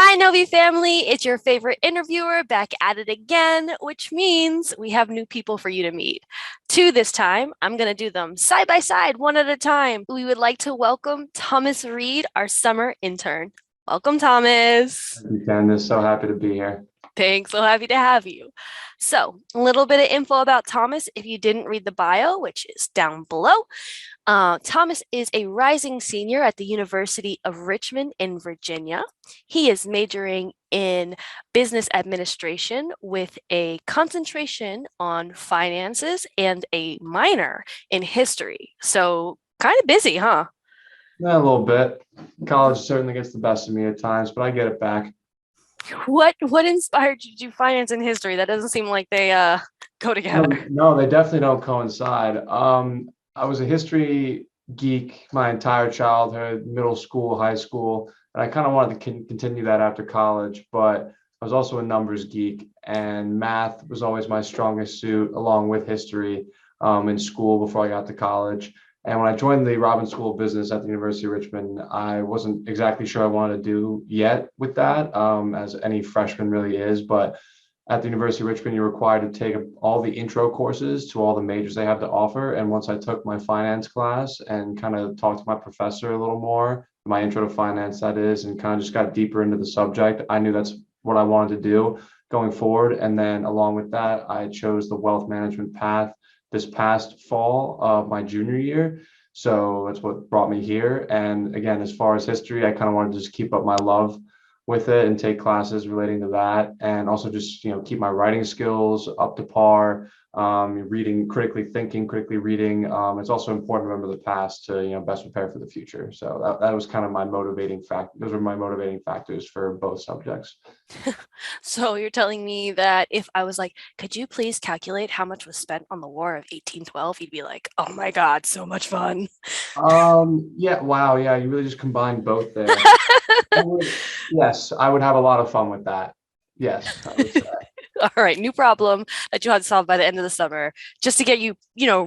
Hi, Novi family. It's your favorite interviewer back at it again, which means we have new people for you to meet. Two this time. I'm going to do them side by side, one at a time. We would like to welcome Thomas Reed, our summer intern. Welcome, Thomas. Thank you, Candace. So happy to be here. Thanks. So happy to have you. So, a little bit of info about Thomas if you didn't read the bio, which is down below. Thomas is a rising senior at the University of Richmond in Virginia. He is majoring in business administration with a concentration on finances and a minor in history. So, kind of busy, huh? Yeah, a little bit. College certainly gets the best of me at times, but I get it back. What inspired you to do finance and history? That doesn't seem like they go No, together. no, they definitely don't coincide. I was a history geek my entire childhood, middle school, high school, and I kind of wanted to continue that after college, but I was also a numbers geek, and math was always my strongest suit, along with history, in school before I got to college. And when I joined the Robbins School of Business at the University of Richmond, I wasn't exactly sure I wanted to do yet with that, as any freshman really is, but at the University of Richmond, you're required to take all the intro courses to all the majors they have to offer. And once I took my finance class and kind of talked to my professor a little more, my intro to finance, that is, and kind of just got deeper into the subject, I knew that's what I wanted to do going forward. And then along with that, I chose the wealth management path this past fall of my junior year. So that's what brought me here. And again, as far as history, I kind of wanted to just keep up my love with it and take classes relating to that, and also just keep my writing skills up to par. Reading, critically thinking, critically reading. It's also important to remember the past to best prepare for the future. So that was kind of my motivating fact. Those were my motivating factors for both subjects. So you're telling me that if I was like, could you please calculate how much was spent on the War of 1812? You'd be like, oh my God, so much fun. Yeah, wow, yeah, you really just combined both there. I would, yes, I would have a lot of fun with that. Yes, I would say. All right, new problem that you had to solve by the end of the summer just to get you,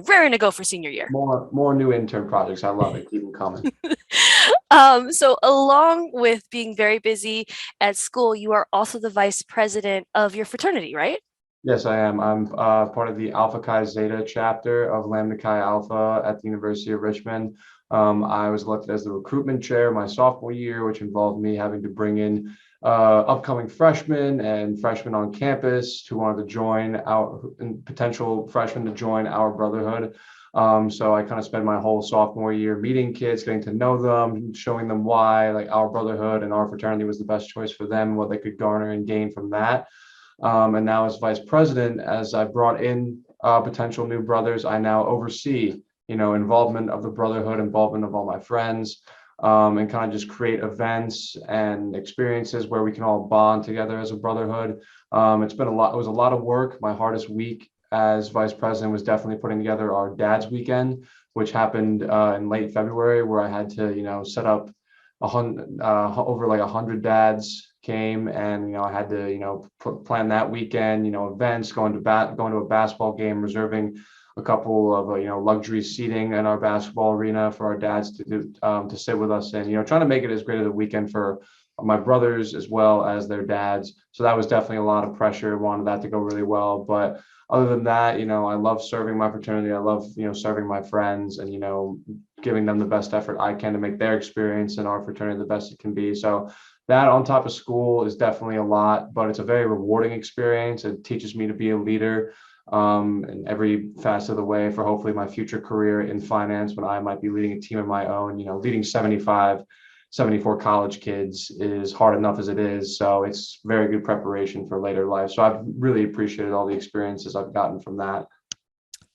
raring to go for senior year. More new intern projects. I love it. Keep them coming. So along with being very busy at school, you are also the vice president of your fraternity, right? Yes, I am. I'm part of the Alpha Chi Zeta chapter of Lambda Chi Alpha at the University of Richmond. I was elected as the recruitment chair my sophomore year, which involved me having to bring in upcoming freshmen and freshmen on campus who wanted to join our potential freshmen to join our brotherhood. So I kind of spent my whole sophomore year meeting kids, getting to know them, showing them why like our brotherhood and our fraternity was the best choice for them, what they could garner and gain from that. And now as vice president, as I brought in potential new brothers, I now oversee, involvement of the brotherhood, involvement of all my friends, and kind of just create events and experiences where we can all bond together as a brotherhood. It's been a lot. It was a lot of work. My hardest week as vice president was definitely putting together our dad's weekend, which happened in late February, where I had to, set up over like 100 dads came, and I had to plan that weekend, events, going to a basketball game, reserving a couple of luxury seating in our basketball arena for our dads to sit with us, and trying to make it as great of a weekend for my brothers as well as their dads. So that was definitely a lot of pressure. Wanted that to go really well, but other than that, I love serving my fraternity. I love serving my friends, and giving them the best effort I can to make their experience in our fraternity the best it can be. So that on top of school is definitely a lot, but it's a very rewarding experience. It teaches me to be a leader in every facet of the way for hopefully my future career in finance when I might be leading a team of my own. Leading 75, 74 college kids is hard enough as it is. So it's very good preparation for later life. So I've really appreciated all the experiences I've gotten from that.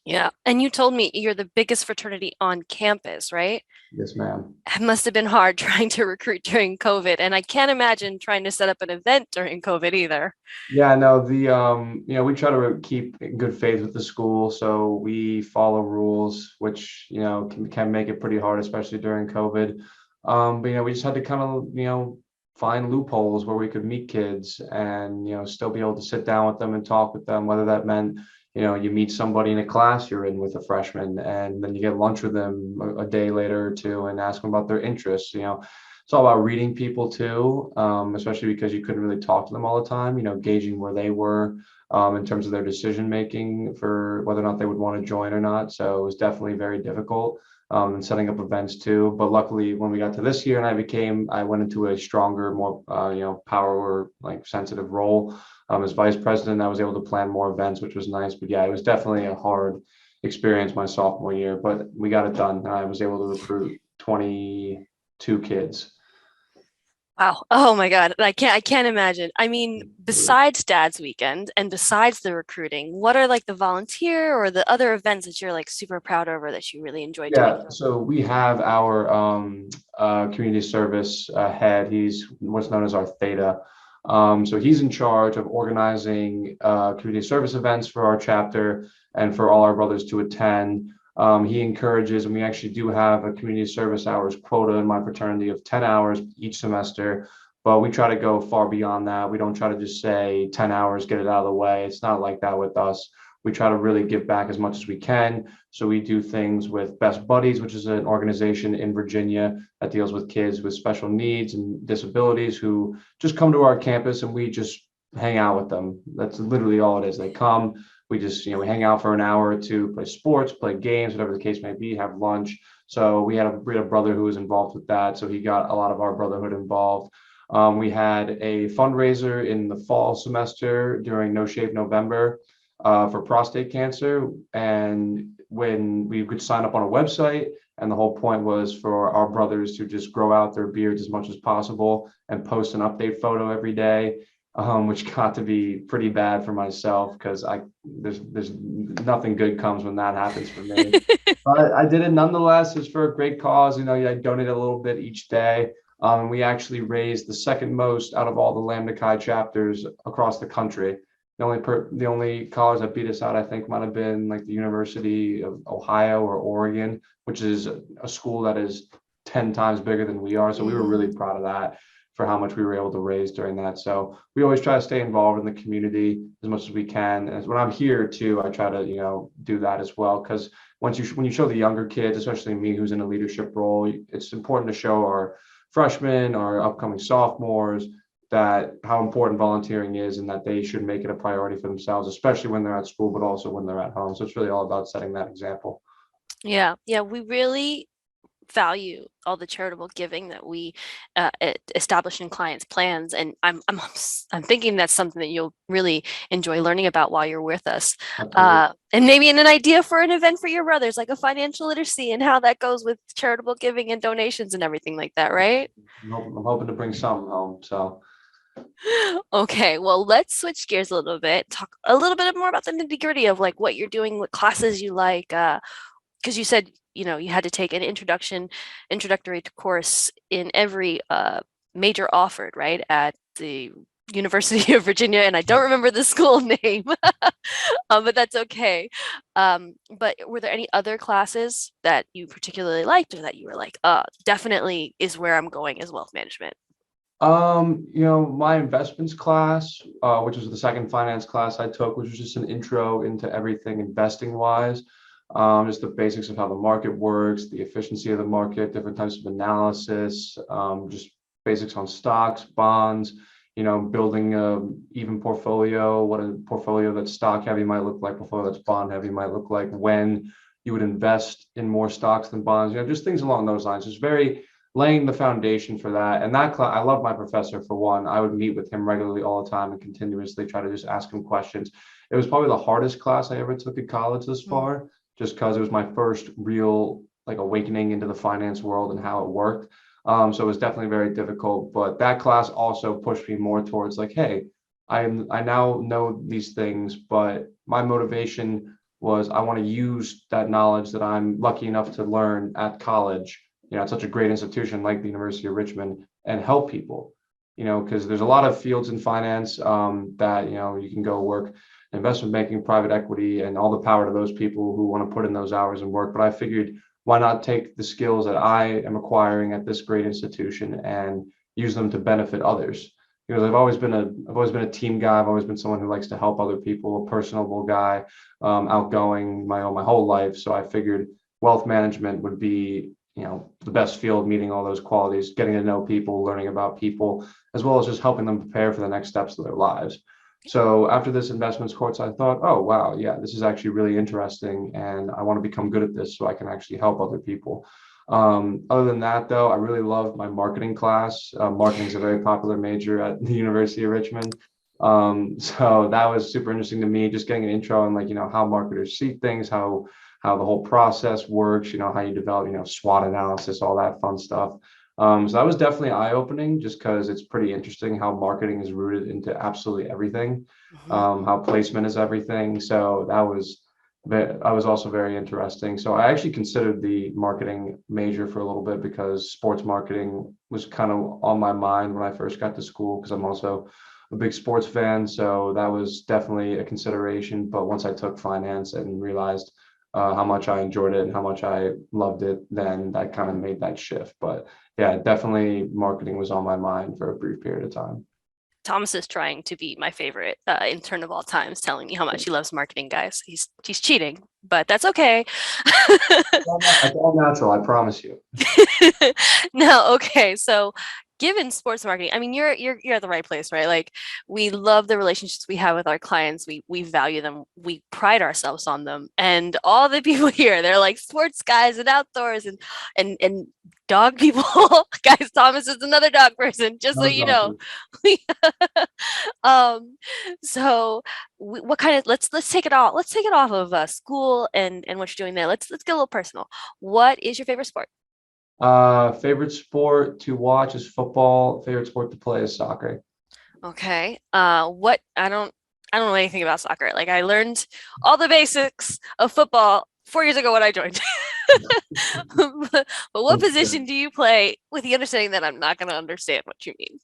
Yeah. And you told me you're the biggest fraternity on campus, right? Yes, ma'am. It must have been hard trying to recruit during COVID. And I can't imagine trying to set up an event during COVID either. Yeah, no, we try to keep in good faith with the school, so we follow rules, which can make it pretty hard, especially during COVID. But we just had to kind of find loopholes where we could meet kids and still be able to sit down with them and talk with them, whether that meant you meet somebody in a class you're in with a freshman, and then you get lunch with them a day later or two and ask them about their interests. It's all about reading people too, especially because you couldn't really talk to them all the time, gauging where they were in terms of their decision making for whether or not they would want to join or not. So it was definitely very difficult and setting up events too. But luckily, when we got to this year and I went into a stronger, more, power like sensitive role as vice president. I was able to plan more events, which was nice. But yeah, it was definitely a hard experience my sophomore year, but we got it done. And I was able to recruit 22 kids. Wow. Oh my God. I can't imagine. I mean, besides Dad's Weekend and besides the recruiting, what are like the volunteer or the other events that you're like super proud of or that you really enjoy doing? Yeah, so we have our community service head. He's what's known as our theta. So he's in charge of organizing community service events for our chapter and for all our brothers to attend. He encourages, and we actually do have a community service hours quota in my fraternity of 10 hours each semester, but we try to go far beyond that. We don't try to just say 10 hours, get it out of the way. It's not like that with us. We try to really give back as much as we can. So we do things with Best Buddies, which is an organization in Virginia that deals with kids with special needs and disabilities who just come to our campus and we just hang out with them. That's literally all it is. They come, we just, we hang out for an hour or two, play sports, play games, whatever the case may be, have lunch. So we had a brother who was involved with that. So he got a lot of our brotherhood involved. We had a fundraiser in the fall semester during No Shave November for prostate cancer. And when we could sign up on a website, and the whole point was for our brothers to just grow out their beards as much as possible and post an update photo every day, which got to be pretty bad for myself because there's nothing good comes when that happens for me. But I did it nonetheless. It's for a great cause. I donate a little bit each day. We actually raised the second most out of all the Lambda Chi chapters across the country. The only college that beat us out, I think, might have been like the University of Ohio or Oregon, which is a school that is 10 times bigger than we are. So we were really proud of that for how much we were able to raise during that. So we always try to stay involved in the community as much as we can. And when I'm here too, I try to, do that as well. Because when you show the younger kids, especially me who's in a leadership role, it's important to show our freshmen, our upcoming sophomores, that how important volunteering is and that they should make it a priority for themselves, especially when they're at school, but also when they're at home. So it's really all about setting that example. Yeah. Yeah. We really value all the charitable giving that we establish in clients' plans, and I'm thinking that's something that you'll really enjoy learning about while you're with us, Absolutely. and maybe an idea for an event for your brothers, like a financial literacy and how that goes with charitable giving and donations and everything like that, right? I'm hoping to bring some home. So Okay, well, let's switch gears a little bit, talk a little bit more about the nitty-gritty of like what you're doing, what classes you like, because you said you had to take an introductory course in every major offered, right, at the University of Virginia, and I don't remember the school name, but that's okay. But were there any other classes that you particularly liked or that you were like, definitely is where I'm going as wealth management? my investments class, which was the second finance class I took, which was just an intro into everything investing wise. Just the basics of how the market works, the efficiency of the market, different types of analysis, just basics on stocks, bonds, building a even portfolio, what a portfolio that's stock heavy might look like, portfolio that's bond heavy might look like, when you would invest in more stocks than bonds, just things along those lines. Just very laying the foundation for that. And that class, I love my professor for one. I would meet with him regularly all the time and continuously try to just ask him questions. It was probably the hardest class I ever took at college this Mm. far, just because it was my first real like awakening into the finance world and how it worked. So it was definitely very difficult, but that class also pushed me more towards like, hey, I now know these things, but my motivation was I want to use that knowledge that I'm lucky enough to learn at college, at such a great institution like the University of Richmond, and help people. Because there's a lot of fields in finance that you can go work investment banking, private equity, and all the power to those people who want to put in those hours and work. But I figured, why not take the skills that I am acquiring at this great institution and use them to benefit others? Because I've always been a team guy. I've always been someone who likes to help other people, a personable guy, outgoing my whole life. So I figured wealth management would be the best field, meeting all those qualities, getting to know people, learning about people, as well as just helping them prepare for the next steps of their lives. So after this investments course, I thought, oh wow, yeah, this is actually really interesting, and I want to become good at this so I can actually help other people. Other than that, though, I really loved my marketing class. Marketing is a very popular major at the University of Richmond. So that was super interesting to me, just getting an intro on like, how marketers see things, how the whole process works, how you develop, SWOT analysis, all that fun stuff. So that was definitely eye-opening just because it's pretty interesting how marketing is rooted into absolutely everything, Mhm. how placement is everything. So I was also very interesting. So I actually considered the marketing major for a little bit because sports marketing was kind of on my mind when I first got to school because I'm also a big sports fan. So that was definitely a consideration. But once I took finance and realized how much I enjoyed it and how much I loved it, then that kind of made that shift. But yeah, definitely marketing was on my mind for a brief period of time. Thomas is trying to be my favorite intern of all times, telling me how much he loves marketing, guys. He's cheating, but that's okay. It's all natural, I promise you. No, okay. So given sports marketing, I mean you're at the right place, right? Like we love the relationships we have with our clients. We value them. We pride ourselves on them. And all the people here, they're like sports guys and outdoors and dog people. Guys, Thomas is another dog person, just so No you know. doctor. We um so what kind of let's take it all. Let's take it off of school and what you're doing there. Let's get a little personal. What is your favorite sport? Favorite sport to watch is football. Favorite sport to play is soccer. Okay. What I don't know anything about soccer. Like I learned all the basics of football 4 years ago when I joined. But what position do you play with the understanding that I'm not going to understand what you mean?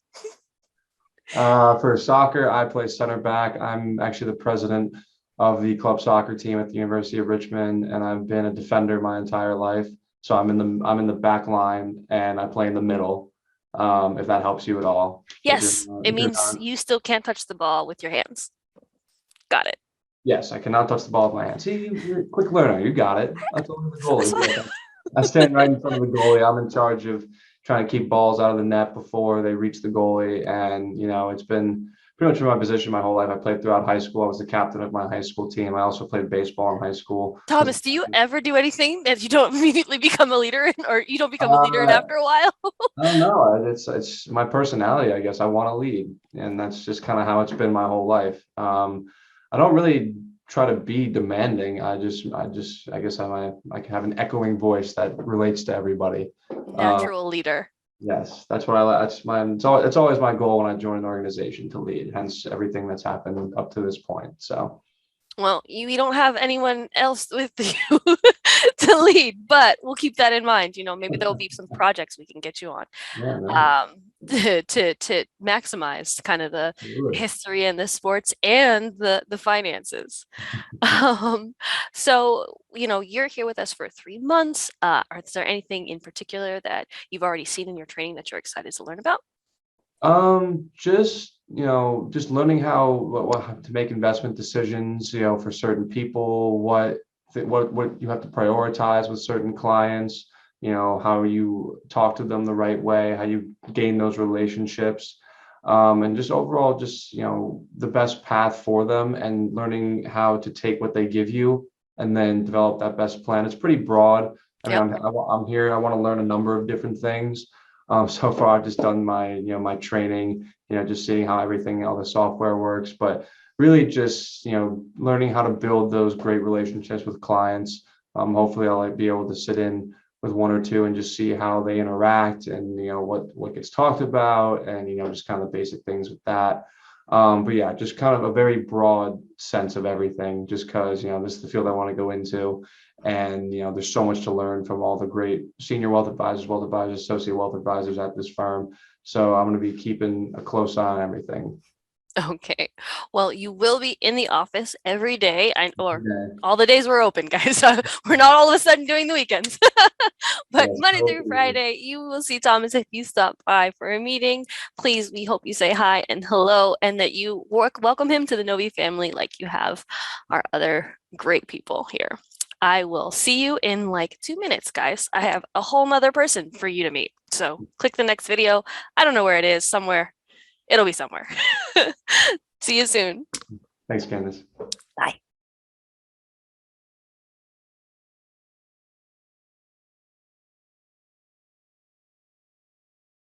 For soccer, I play center back. I'm actually the president of the club soccer team at the University of Richmond, and I've been a defender my entire life. So I'm in the back line, and I play in the middle. If that helps you at all. Yes, it If you're means not, you still can't touch the ball with your hands. Got it. yes, I cannot touch the ball with my hand. See, you're a quick learner. You got it. That's only the That's goalie. what Yeah, I stand right in front of the goalie. I'm in charge of trying to keep balls out of the net before they reach the goalie. And, it's been pretty much my position my whole life. I played throughout high school. I was the captain of my high school team. I also played baseball in high school. Thomas, do you ever do anything that you don't immediately become a leader in, or you don't become a leader in Uh, after a while? I don't know. It's my personality, I guess. I want to lead, and that's just kind of how it's been my whole life. I don't really try to be demanding. I guess I can have an echoing voice that relates to everybody. Uh, Natural leader. yes, that's what I like. It's always my goal when I join an organization to lead. Hence everything that's happened up to this point. So Well, you don't have anyone else with you to lead, but we'll keep that in mind. Maybe there'll be some projects we can get you on yeah, no, to maximize kind of the absolutely. history and the sports and the finances. Um, so, you're here with us for 3 months. Is there anything in particular that you've already seen in your training that you're excited to learn about? Just learning how what to make investment decisions, for certain people, what you have to prioritize with certain clients, how you talk to them the right way, how you gain those relationships, and just overall, just the best path for them, and learning how to take what they give you and then develop that best plan. It's pretty broad. I mean, Yep. I'm here. I want to learn a number of different things. So far, I've just done my training, just seeing how everything, all the software works, but really just, learning how to build those great relationships with clients. Hopefully I'll be able to sit in with one or two and just see how they interact and, what gets talked about and, just kind of basic things with that. But yeah, just kind of a very broad sense of everything, just because, this is the field I want to go into. And there's so much to learn from all the great senior wealth advisors, associate wealth advisors at this firm. So I'm going to be keeping a close eye on everything. Okay. Well, you will be in the office every day, or Yeah. all the days we're open, guys. We're not all of a sudden doing the weekends. But Yes. Monday through Friday, you will see Thomas if you stop by for a meeting. Please, we hope you say hi and hello, and that you welcome him to the Novi family like you have our other great people here. I will see you in like 2 minutes, guys. I have a whole nother person for you to meet. So click the next video. I don't know where it is, somewhere. It'll be somewhere. See you soon. Thanks, Candace. Bye.